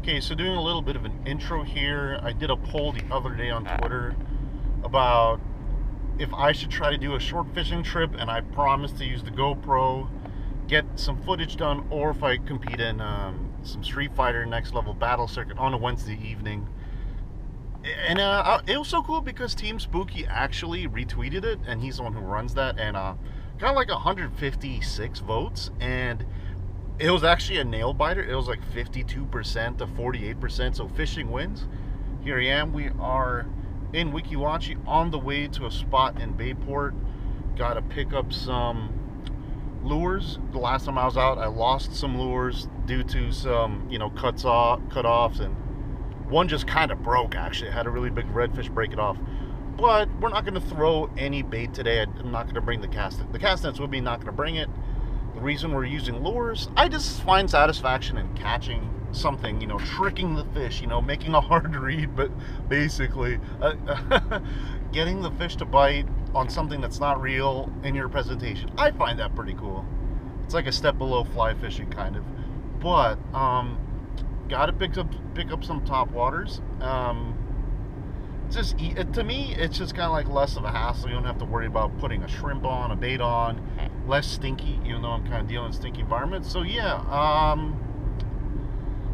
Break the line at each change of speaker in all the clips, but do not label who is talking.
Okay, so doing a little bit of an intro here. I did a poll the other day on Twitter about if I should try to do a short fishing trip, and I promised to use the GoPro, get some footage done, or if I compete in some Street Fighter Next Level Battle Circuit on a Wednesday evening. And it was so cool because Team Spooky actually retweeted it, and he's the one who runs that, and got like 156 votes, and it was actually a nail biter. It was like 52% to 48%, so fishing wins. Here I am. We are in Weeki Wachee on the way to a spot in Bayport. Got to pick up some lures. The last time I was out, I lost some lures due to some, cut-offs, and one just kind of broke, actually. I had a really big redfish break it off. But we're not going to throw any bait today. I'm not going to bring the cast net. The cast nets with me, not going to bring it. The reason we're using lures, I just find satisfaction in catching something, tricking the fish, making a hard read, but basically getting the fish to bite on something that's not real in your presentation. I find that pretty cool. It's like a step below fly fishing, kind of. But gotta pick up some top waters. Just to me, it's just kind of like less of a hassle. You don't have to worry about putting a shrimp on, a bait on, less stinky, even though I'm kind of dealing in stinky environments. So yeah,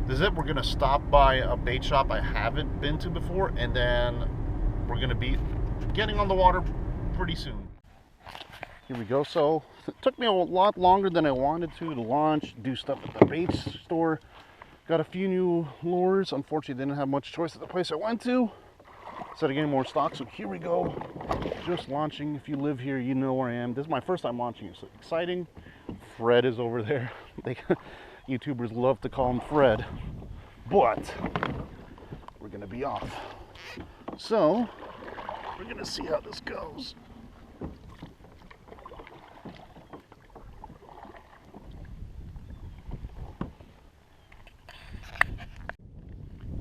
this is it. We're gonna stop by a bait shop I haven't been to before, and then we're gonna be getting on the water pretty soon. Here we go. So it took me a lot longer than I wanted to launch, do stuff at the bait store. Got a few new lures. Unfortunately, didn't have much choice at the place I went to. Instead of getting more stock, so here we go. Just launching. If you live here, you know where I am. This is my first time launching. It's exciting. Fred is over there. YouTubers love to call him Fred, but we're gonna be off. So we're gonna see how this goes.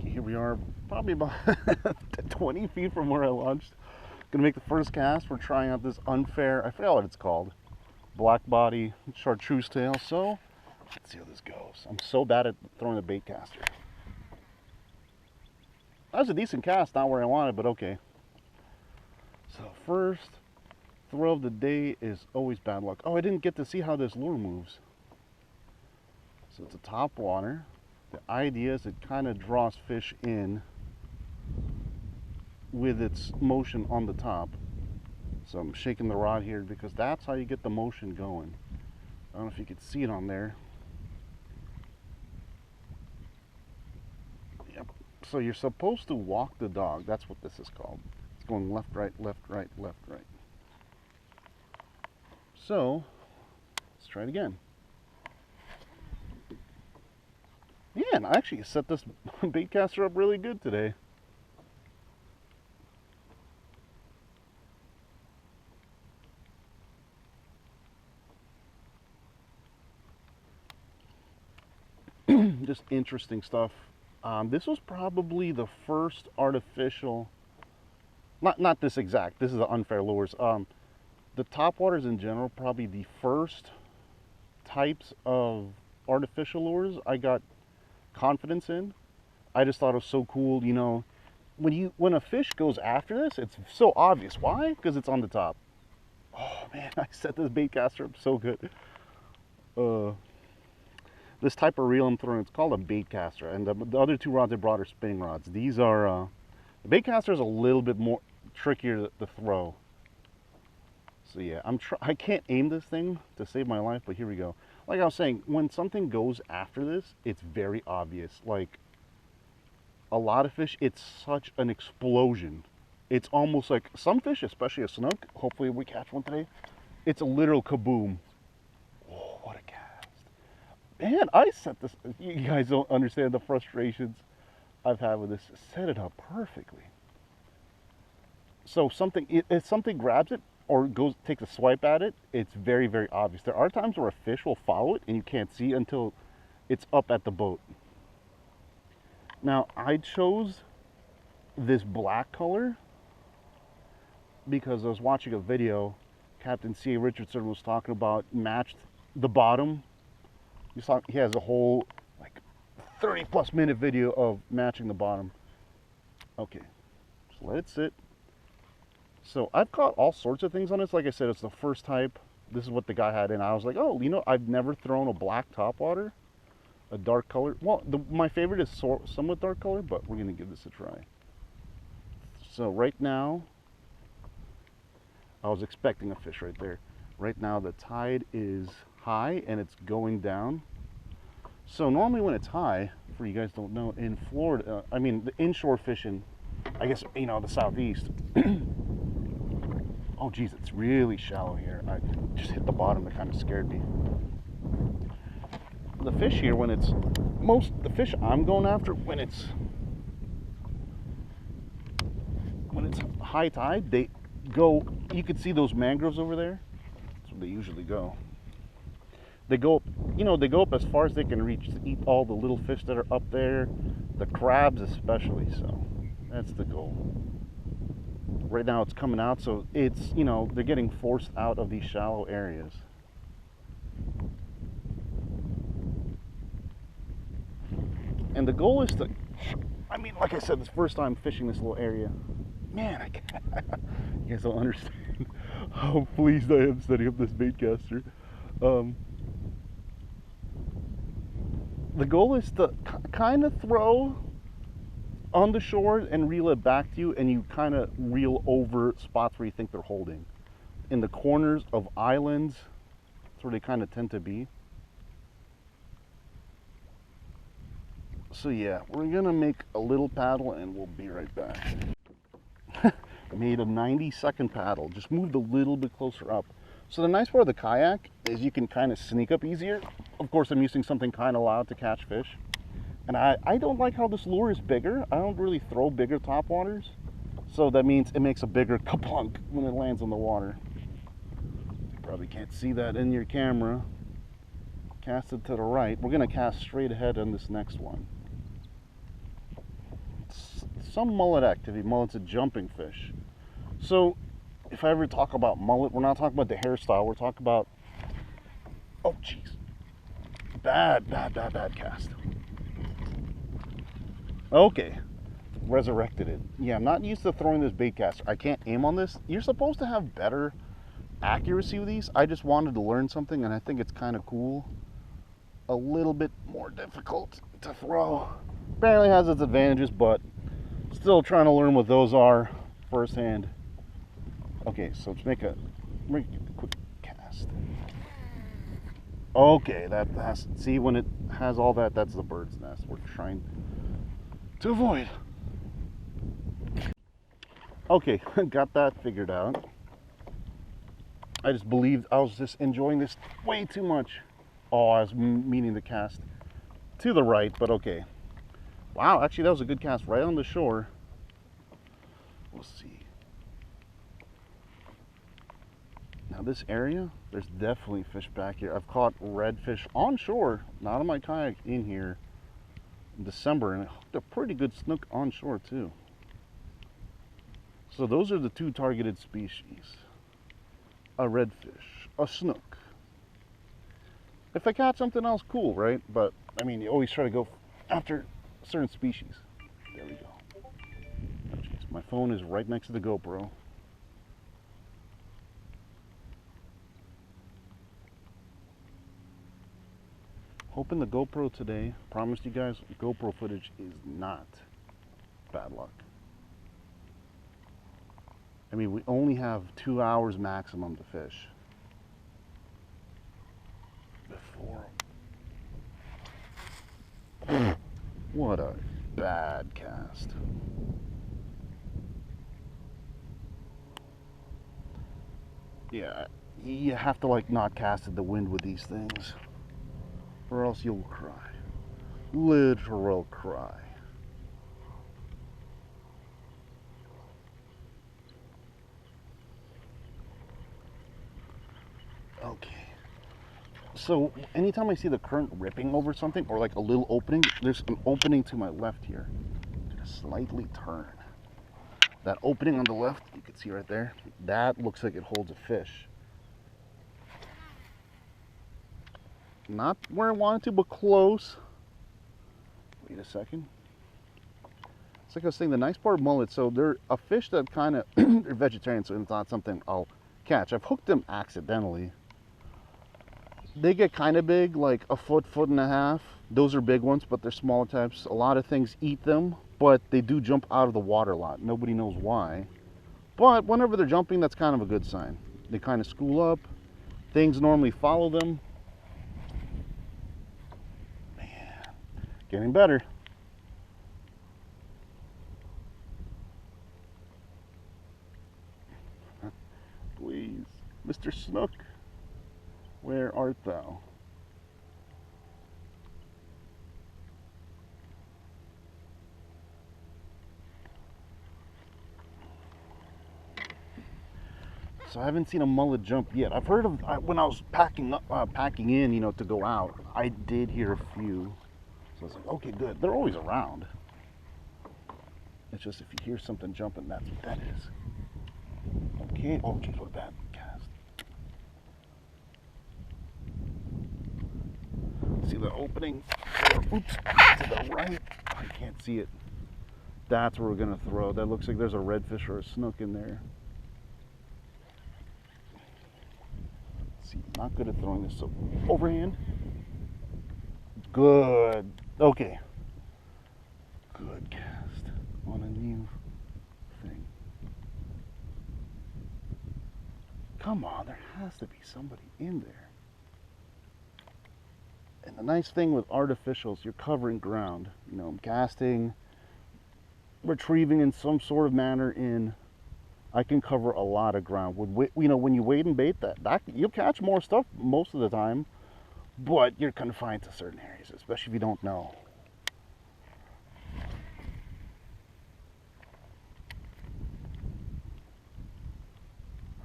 Here we are, probably about 20 feet from where I launched. Gonna make the first cast. We're trying out this unfair, I forgot what it's called, black body chartreuse tail. So let's see how this goes. I'm so bad at throwing the bait caster. That was a decent cast, not where I wanted, but okay. So first throw of the day is always bad luck. Oh, I didn't get to see how this lure moves. So it's a top water. The idea is it kind of draws fish in with its motion on the top. So I'm shaking the rod here because that's how you get the motion going. I don't know if you can see it on there. Yep. So you're supposed to walk the dog. That's what this is called. It's going left, right, left, right, left, right. So let's try it again. Man, I actually set this bait caster up really good today. Just interesting stuff. This was probably the first artificial, not this exact, this is the unfair lures. The topwaters in general, probably the first types of artificial lures I got confidence in. I just thought it was so cool, when a fish goes after this, it's so obvious. Why? Because it's on the top. Oh man, I set this bait caster up so good. This type of reel I'm throwing, it's called a bait caster, and the other two rods I brought are spinning rods. These are the bait caster is a little bit more trickier to throw. So yeah, I can't aim this thing to save my life, but here we go. Like I was saying, when something goes after this, it's very obvious. Like a lot of fish, it's such an explosion. It's almost like some fish, especially a snook, hopefully we catch one today, it's a literal kaboom. Oh, what a cast. Man, I set this, you guys don't understand the frustrations I've had with this. Set it up perfectly. So if something grabs it, or takes a swipe at it, it's very, very obvious. There are times where a fish will follow it and you can't see until it's up at the boat. Now, I chose this black color because I was watching a video Captain C.A. Richardson was talking about, matched the bottom. You saw he has a whole like 30+ minute video of matching the bottom. Okay, just let it sit. So I've caught all sorts of things on this. Like I said, it's the first type. This is what the guy had in. I was like, oh, you know, I've never thrown a black topwater, a dark color. Well, my favorite is somewhat dark color, but we're gonna give this a try. So right now, I was expecting a fish right there. Right now the tide is high and it's going down. So normally when it's high, for you guys don't know, in Florida, I mean the inshore fishing, I guess, you know, the southeast. Oh geez, it's really shallow here. I just hit the bottom, that kind of scared me. The fish here, when it's the fish I'm going after, when it's high tide, they go, you can see those mangroves over there. That's where they usually go. They go up, you know, they go up as far as they can reach to eat all the little fish that are up there, the crabs especially. So that's the goal. Right now it's coming out, so it's, you know, they're getting forced out of these shallow areas. And the goal is to, I mean, like I said, this first time fishing this little area. Man, I can't, you guys don't understand how pleased I am setting up this bait caster. The goal is to kind of throw on the shore and reel it back to you, and you kind of reel over spots where you think they're holding. In the corners of islands, that's where they kind of tend to be. So yeah, we're gonna make a little paddle and we'll be right back. Made a 90-second paddle, just moved a little bit closer up. So the nice part of the kayak is you can kind of sneak up easier. Of course, I'm using something kind of loud to catch fish. And I don't like how this lure is bigger. I don't really throw bigger topwaters. So that means it makes a bigger kaplunk when it lands on the water. You probably can't see that in your camera. Cast it to the right. We're gonna cast straight ahead on this next one. Some mullet activity. Mullet's a jumping fish. So if I ever talk about mullet, we're not talking about the hairstyle. We're talking about, oh jeez, bad cast. Okay, resurrected it. Yeah, I'm not used to throwing this bait caster. I can't aim on this. You're supposed to have better accuracy with these. I just wanted to learn something, and I think it's kind of cool. A little bit more difficult to throw. Apparently has its advantages, but still trying to learn what those are firsthand. Okay, so let's make a quick cast. Okay, that has, see, when it has all that, that's the bird's nest we're trying to avoid. Okay, got that figured out. I just believed I was just enjoying this way too much. Oh, I was meaning to cast to the right, but okay. Wow, actually that was a good cast right on the shore. We'll see. Now this area, there's definitely fish back here. I've caught redfish on shore, not on my kayak, in here in December, and I hooked a pretty good snook on shore too. So those are the two targeted species. A redfish, a snook. If I catch something else, cool, right? But I mean, you always try to go after certain species. There we go. Oh, geez. My phone is right next to the GoPro. Hoping the GoPro today, promised you guys, GoPro footage is not bad luck. I mean, we only have 2 hours maximum to fish. Before. What a bad cast. Yeah, you have to like not cast at the wind with these things, or else you'll cry. Literal cry. Okay. So anytime I see the current ripping over something, or like a little opening, there's an opening to my left here. I'm gonna slightly turn. That opening on the left, you can see right there, that looks like it holds a fish. Not where I want it to, but close.
Wait a second. It's like I was saying, the nice part of mullets, so they're a fish that kind of, they're vegetarian, so it's not something I'll catch. I've hooked them accidentally. They get kind of big, like a foot, foot and a half. Those are big ones, but they're smaller types. A lot of things eat them, but they do jump out of the water a lot. Nobody knows why. But whenever they're jumping, that's kind of a good sign. They kind of school up. Things normally follow them. Man, getting better. Please, Mr. Snook, where art thou? So I haven't seen a mullet jump yet. I've heard of, when I was packing in, you know, to go out, I did hear a few. So I was like, okay, good. They're always around. It's just if you hear something jumping, that's what that is. Okay, oh, geez, what a bad cast. See the opening? Oops, to the right. I can't see it. That's where we're gonna throw. That looks like there's a redfish or a snook in there. See, not good at throwing this, so overhand. Good. Okay. Good cast on a new thing. Come on, there has to be somebody in there. And the nice thing with artificials, you're covering ground. You know, casting, retrieving in some sort of manner in. I can cover a lot of ground. You know, when you wait and bait, that you'll catch more stuff most of the time, but you're confined to certain areas, especially if you don't know.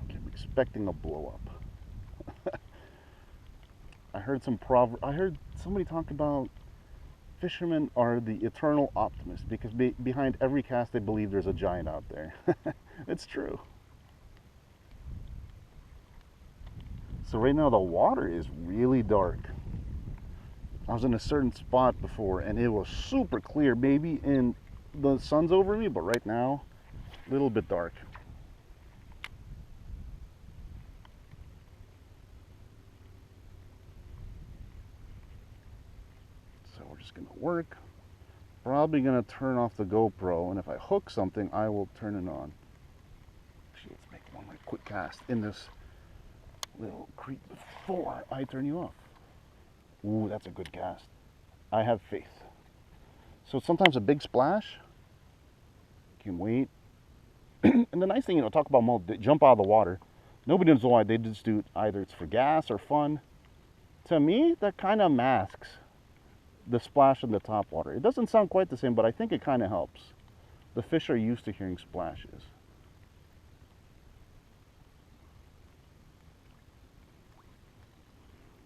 I'm expecting a blow up. I heard somebody talk about fishermen are the eternal optimists because behind every cast they believe there's a giant out there. It's true. So right now the water is really dark. I was in a certain spot before and it was super clear, maybe in the sun's over me, but right now a little bit dark. So we're just gonna work. Probably gonna turn off the GoPro, and if I hook something I will turn it on. Actually, let's make one more quick cast in this little creek before I turn you off. Ooh, that's a good cast. I have faith. So sometimes a big splash can wait. And the nice thing, you know, talk about mullet, they jump out of the water. Nobody knows why. They just do either it's for gas or fun. To me, that kind of masks the splash in the top water. It doesn't sound quite the same, but I think it kind of helps. The fish are used to hearing splashes.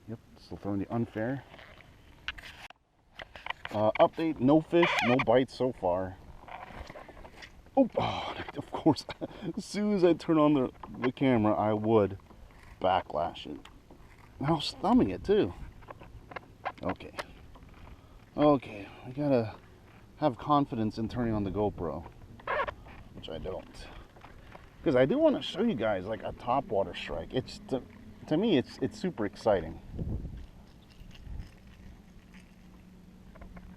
Yep, still throwing the unfair. Update, no fish, no bites so far. Oh, of course, as soon as I turn on the camera, I would backlash it. I was thumbing it too. Okay. Okay, I gotta have confidence in turning on the GoPro, which I don't. Because I do want to show you guys like a topwater strike. It's to me, it's super exciting.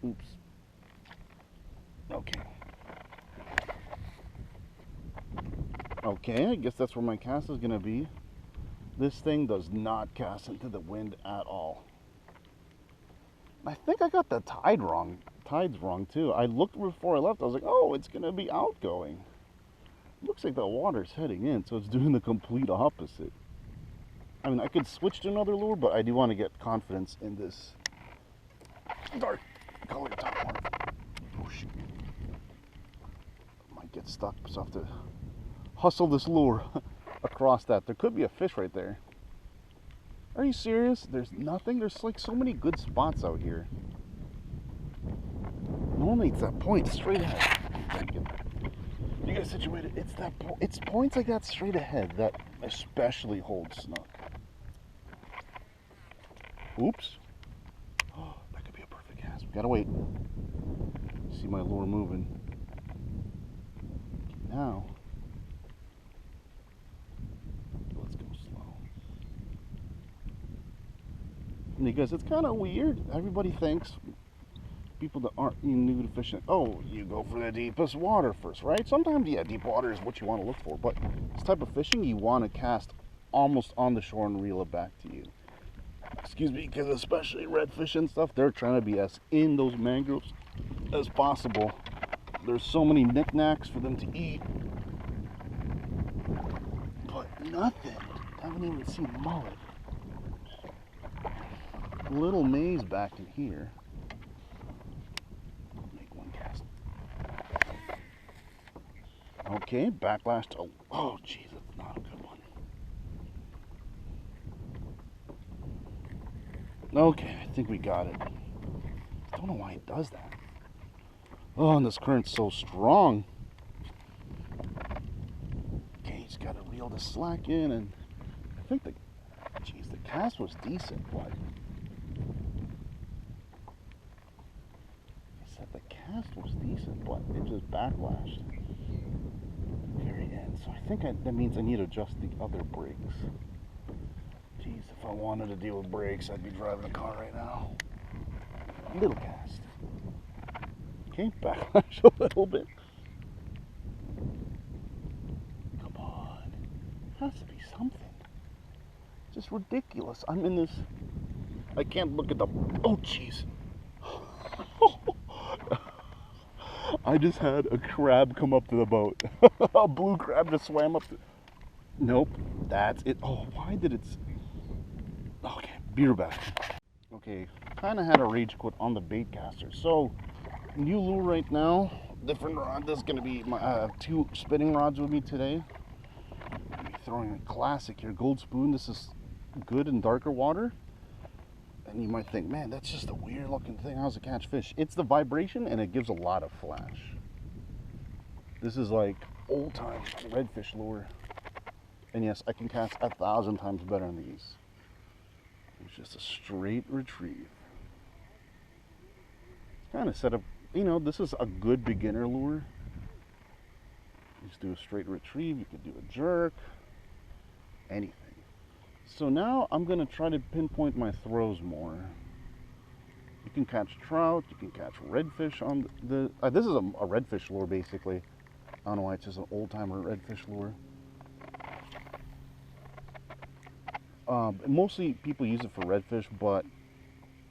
Oops. Okay. Okay, I guess that's where my cast is gonna be. This thing does not cast into the wind at all. I think I got the tides wrong too. I looked before I left, I was like, oh, it's gonna be outgoing. Looks like the water's heading in, so it's doing the complete opposite. I mean, I could switch to another lure, but I do want to get confidence in this dark colored top one. Oh shoot. Might get stuck, so I have to hustle this lure across that. There could be a fish right there. Are you serious? There's nothing? There's like so many good spots out here. Normally it's that point straight ahead. You guys situated? It's that it's points like that straight ahead that especially hold snook. Oops. Oh, that could be a perfect cast. We gotta wait. see my lure moving. Now, let's go slow. Because it's kind of weird. Everybody thinks, people that aren't new to fishing, oh, you go for the deepest water first, right? Sometimes, yeah, deep water is what you want to look for, but this type of fishing, you want to cast almost on the shore and reel it back to you. Excuse me, because especially redfish and stuff, they're trying to be as in those mangroves as possible. There's so many knickknacks for them to eat, but nothing. I haven't even seen mullet. Little maze back in here. Make one cast. Okay, backlash to, oh geez, that's not a good one. Okay, I think we got it. I don't know why it does that. Oh, and this current's so strong. Okay, you just gotta reel the slack in, and I think the cast was decent, but the cast was decent, but it just backlashed at the very end. So I think that means I need to adjust the other brakes. Jeez, if I wanted to deal with brakes, I'd be driving a car right now. Little cast. Okay, backlash a little bit. Come on. Has to be something. Just ridiculous. I'm in this. I can't look at the. Oh, jeez. I just had a crab come up to the boat. A blue crab just swam up. Nope, that's it. Oh, why did it? Okay, beer back. Okay, kind of had a rage quit on the bait caster. So, new lure right now, different rod. This is going to be my 2 spinning rods with me today. I'm throwing a classic here, Gold Spoon. This is good in darker water. And you might think, man, that's just a weird looking thing. How's it catch fish? It's the vibration, and it gives a lot of flash. This is like old time redfish lure. And yes, I can cast 1,000 times better than these. It's just a straight retrieve. It's kind of set up, you know, this is a good beginner lure. You just do a straight retrieve, you could do a jerk, anything. So now I'm going to try to pinpoint my throws more. You can catch trout, you can catch redfish on the... this is a redfish lure, basically. I don't know why it's just an old-timer redfish lure. Mostly people use it for redfish, but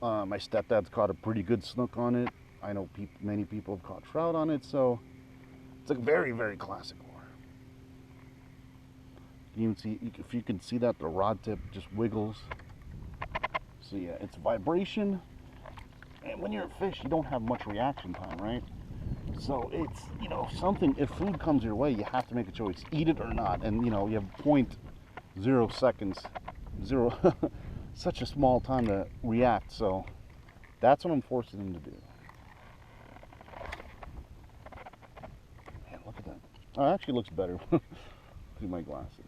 my stepdad's caught a pretty good snook on it. I know many people have caught trout on it, so it's a very, very classic lure. You can see, if you can see that, the rod tip just wiggles. So yeah, it's vibration. And when you're a fish, you don't have much reaction time, right? So it's, you know, something, if food comes your way, you have to make a choice, eat it or not. And, you know, you have 0.0 seconds, such a small time to react. So that's what I'm forcing them to do. Man, look at that. Oh, it actually looks better through my glasses.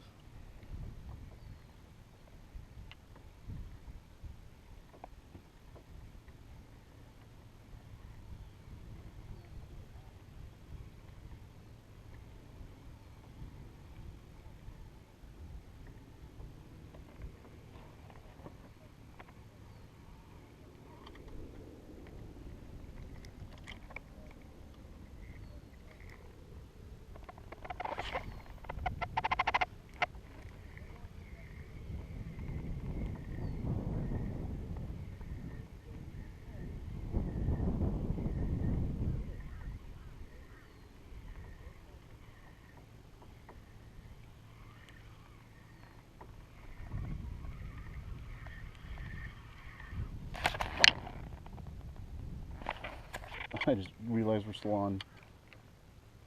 I just realized we're still on.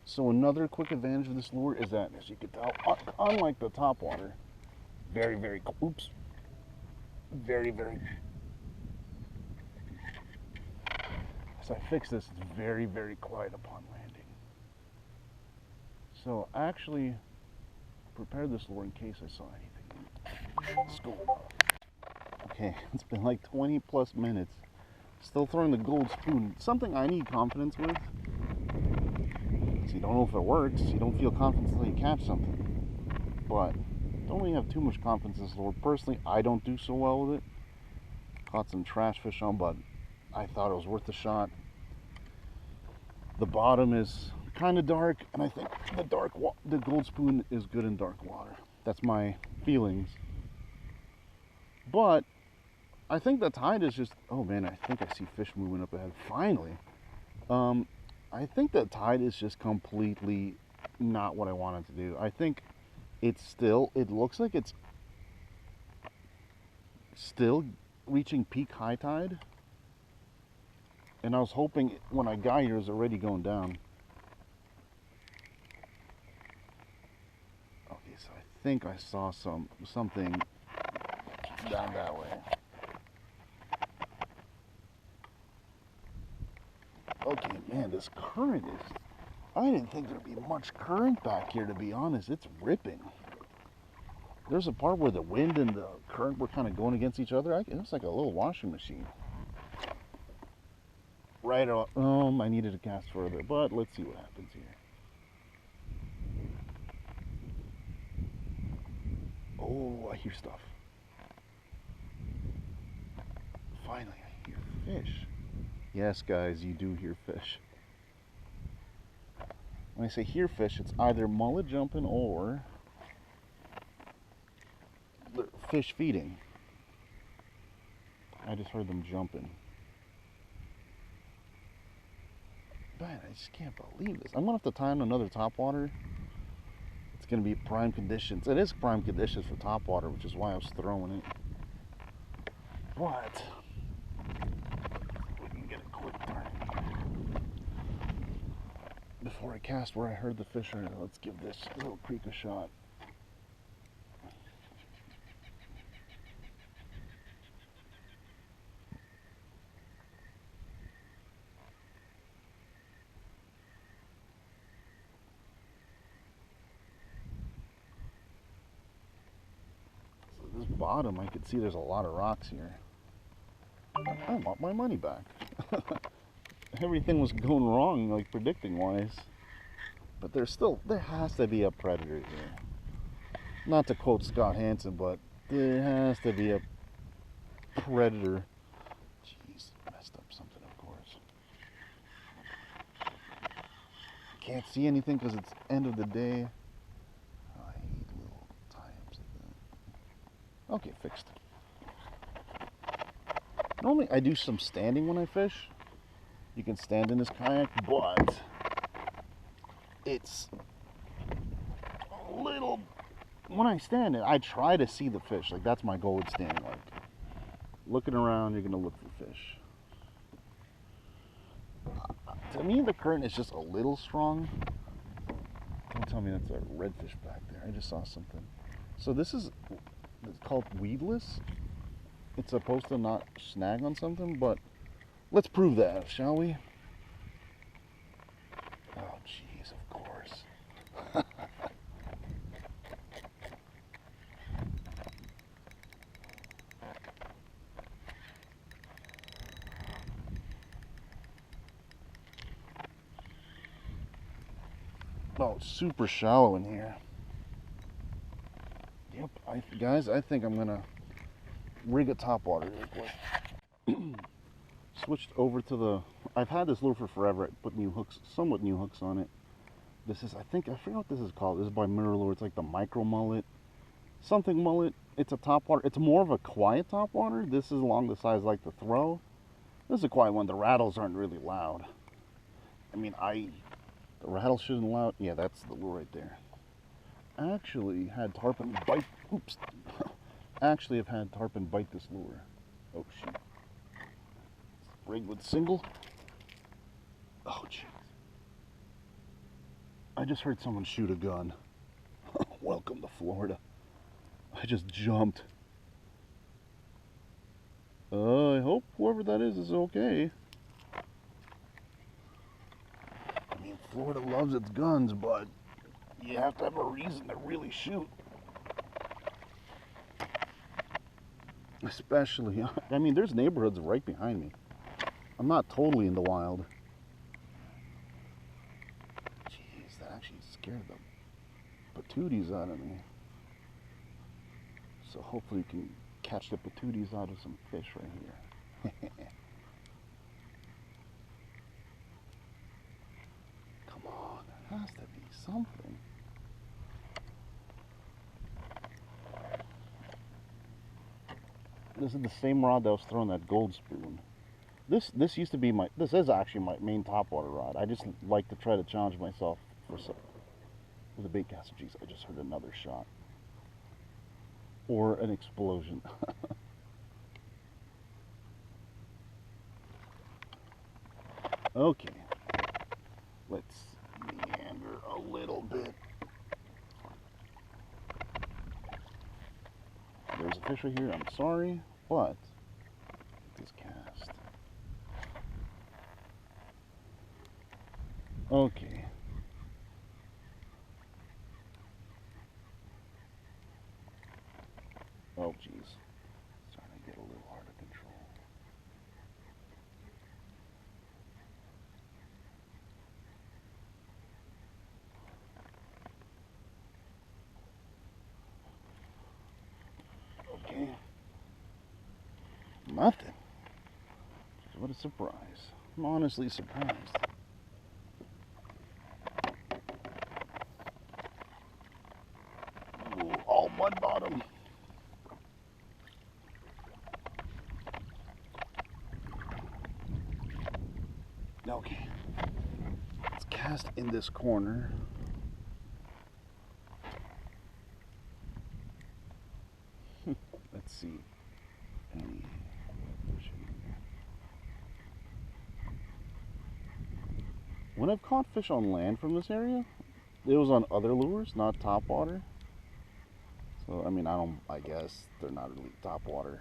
So another quick advantage of this lure is that, as you can tell, unlike the topwater, very, very, oops, very, very, as I fix this, it's very, very quiet upon landing. So I actually prepared this lure in case I saw anything. Let's go. Okay, it's been like 20 plus minutes. Still throwing the Gold Spoon. Something I need confidence with So you don't know if it works. You don't feel confident until you catch something. But don't really have too much confidence in this lure. Personally, I don't do so well with it. Caught some trash fish on, but I thought it was worth a shot. The bottom is kind of dark, and I think the gold spoon is good in dark water. That's my feelings. But I think the tide is just, oh man, I think I see fish moving up ahead. Finally. I think the tide is just completely not what I wanted to do. I think it looks like it's still reaching peak high tide. And I was hoping when I got here it was already going down. Okay, so I think I saw something down that way. Okay, man, this current is... I didn't think there'd be much current back here, to be honest. It's ripping. There's a part where the wind and the current were kind of going against each other. It's like a little washing machine. Right on. I needed to cast further, but let's see what happens here. Oh, I hear stuff. Finally, I hear fish. Yes, guys, you do hear fish. When I say hear fish, it's either mullet jumping or fish feeding. I just heard them jumping. Man, I just can't believe this. I'm gonna have to tie on another topwater. It's gonna be prime conditions. It is prime conditions for topwater, which is why I was throwing it. But we can get a quick turn before I cast where I heard the fish are. Let's give this little creek a shot. So this bottom, I could see there's a lot of rocks here. I want my money back. Everything was going wrong, like predicting wise. But there has to be a predator here. Not to quote Scott Hansen, but there has to be a predator. Jeez, messed up something, of course. Can't see anything because it's end of the day. Oh, I hate little tie-ups like that. Okay, fixed. Normally I do some standing when I fish. You can stand in this kayak, but it's a little... When I stand it, I try to see the fish. Like, that's my goal with standing. Like, looking around, you're gonna look for fish. To me, the current is just a little strong. Don't tell me that's a redfish back there. I just saw something. So this is, it's called weedless. It's supposed to not snag on something, but let's prove that, shall we? Oh, jeez, of course. Oh, it's super shallow in here. Yep, guys, I think I'm gonna rig a topwater real quick. Switched over to the... I've had this lure for forever. I put new hooks, somewhat new hooks on it. This is, I forget what this is called. This is by Mirror Lure. It's like the micro mullet. Something mullet. It's a topwater. It's more of a quiet topwater. This is along the size like the throw. This is a quiet one. The rattles aren't really loud. I mean, the rattle shouldn't loud. Yeah, that's the lure right there. Actually had tarpon bite. Oops. Actually have had tarpon bite this lure. Oh shoot. Rigged with single. Oh jeez. I just heard someone shoot a gun. Welcome to Florida. I just jumped. I hope whoever that is okay. I mean, Florida loves its guns, but you have to have a reason to really shoot. Especially, I mean, there's neighborhoods right behind me. I'm not totally in the wild. actually scared the patooties out of me. So hopefully you can catch the patooties out of some fish right here. Come on, there has to be something. This is the same rod that was throwing that gold spoon. This used to be this is actually my main topwater rod. I just like to try to challenge myself for some with a bait cast. Jeez, I just heard another shot. Or an explosion. Okay. Let's meander a little bit. There's a fish right here, I'm sorry, but this cast. Okay. Oh geez. It's starting to get a little hard to control. Okay. Nothing. What a surprise. I'm honestly surprised. Ooh, all mud bottom. Okay. Let's cast in this corner. Let's see. Any fish in here? When I've caught fish on land from this area, it was on other lures, not topwater. So I mean, I guess they're not really topwater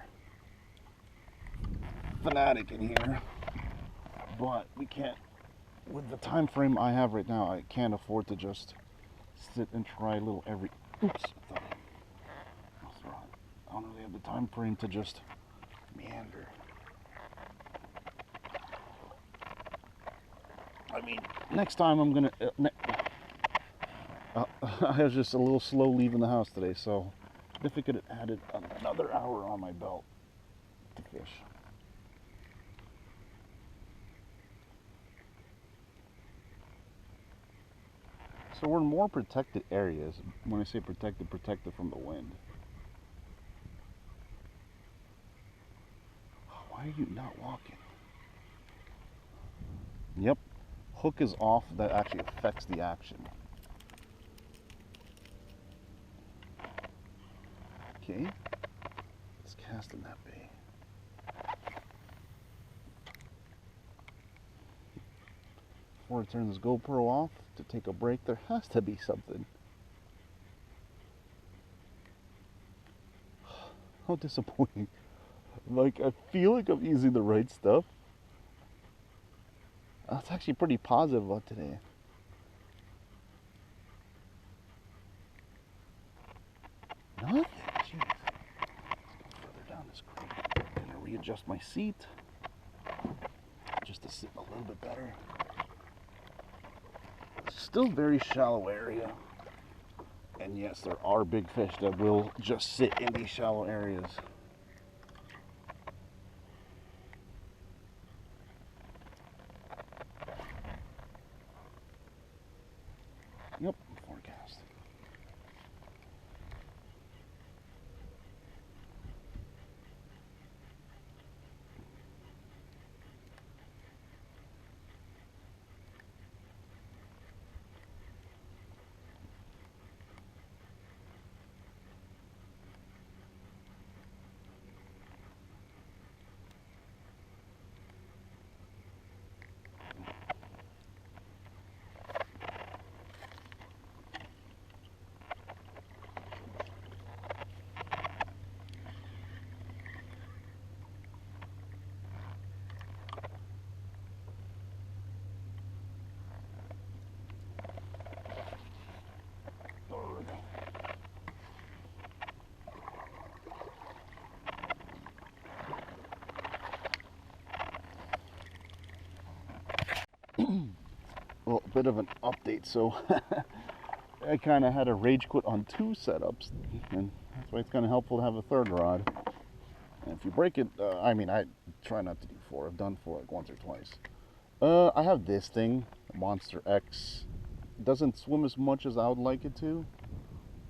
fanatic in here, but we can't, with the time frame I have right now, I can't afford to just sit and try a little every. Oops. I don't really have the time frame to just meander. I mean, next time I'm gonna. I was just a little slow leaving the house today, so if it could have added another hour on my belt to fish. So we're in more protected areas. When I say protected, protected from the wind. Why are you not walking? Yep, hook is off. That actually affects the action. Okay, let's cast in that bay. Before I turn this GoPro off to take a break, there has to be something. How disappointing. Like, I feel like I'm using the right stuff. That's actually pretty positive about today. Nothing. Jeez. Let's go further down this creek. I'm gonna readjust my seat just to sit a little bit better. Still very shallow area. And yes, there are big fish that will just sit in these shallow areas. Yep, forecast. little bit of an update. So I kind of had a rage quit on 2 setups, and that's why it's kind of helpful to have a 3rd rod. And if you break it, I mean, I try not to do 4. I've done 4 like once or twice. I have this thing, Monster X. It doesn't swim as much as I would like it to.